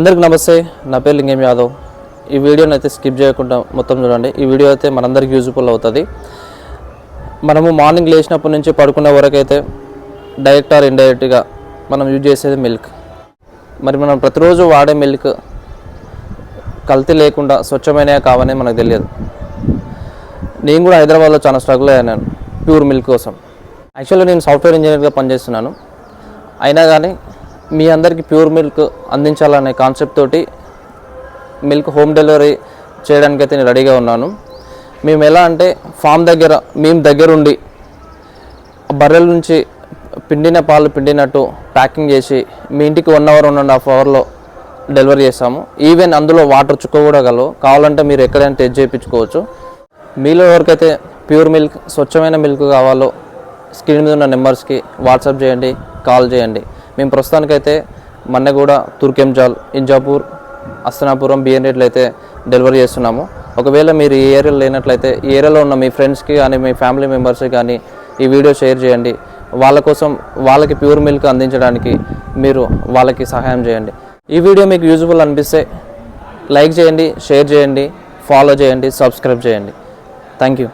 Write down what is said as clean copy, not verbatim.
అందరికీ నమస్తే. నా పేరు లింగం యాదవ్. ఈ వీడియోని అయితే స్కిప్ చేయకుండా మొత్తం చూడండి. ఈ వీడియో అయితే మనందరికీ యూజ్ఫుల్ అవుతుంది. మనము మార్నింగ్ లేచినప్పటి నుంచి పడుకునే వరకు అయితే డైరెక్ట్ ఆర్ ఇండైరెక్ట్గా మనం యూజ్ చేసేది మిల్క్. మరి మనం ప్రతిరోజు వాడే మిల్క్ కల్తీ లేకుండా స్వచ్ఛమైనవి కావని మనకు తెలియదు. నేను కూడా హైదరాబాద్లో చాలా స్ట్రగుల్ అయ్యాను ప్యూర్ మిల్క్ కోసం. యాక్చువల్గా నేను సాఫ్ట్వేర్ ఇంజనీర్గా పనిచేస్తున్నాను. అయినా కానీ మీ అందరికీ ప్యూర్ మిల్క్ అందించాలనే కాన్సెప్ట్ తోటి మిల్క్ హోమ్ డెలివరీ చేయడానికైతే నేను రెడీగా ఉన్నాను. మేము ఎలా అంటే ఫామ్ దగ్గర మేము దగ్గరుండి బర్రెల నుంచి పిండిన పాలు పిండినట్టు ప్యాకింగ్ చేసి మీ ఇంటికి 1 అవర్ 1.5 అవర్లో డెలివరీ చేస్తాము. ఈవెన్ అందులో వాటర్ చుక్క కూడా కావాలంటే మీరు ఎక్కడైనా టెస్ట్ చేయించుకోవచ్చు. మీలో ఎవరికైతే ప్యూర్ మిల్క్ స్వచ్ఛమైన మిల్క్ కావాలో స్క్రీన్ మీద ఉన్న నెంబర్స్కి వాట్సాప్ చేయండి, కాల్ చేయండి. మేము ప్రస్తుతానికైతే మన్నెగూడ, తుర్కెంజాల్, ఇంజాపూర్, అస్తనాపురం, బిఎన్-8లో అయితే డెలివరీ చేస్తున్నాము. ఒకవేళ మీరు ఈ ఏరియాలో లేనట్లయితే ఈ ఏరియాలో ఉన్న మీ ఫ్రెండ్స్కి కానీ మీ ఫ్యామిలీ మెంబర్స్కి కానీ ఈ వీడియో షేర్ చేయండి. వాళ్ళ కోసం వాళ్ళకి ప్యూర్ మిల్క్ అందించడానికి మీరు వాళ్ళకి సహాయం చేయండి. ఈ వీడియో మీకు యూజ్ఫుల్ అనిపిస్తే లైక్ చేయండి, షేర్ చేయండి, ఫాలో చేయండి, సబ్స్క్రైబ్ చేయండి. Thank you.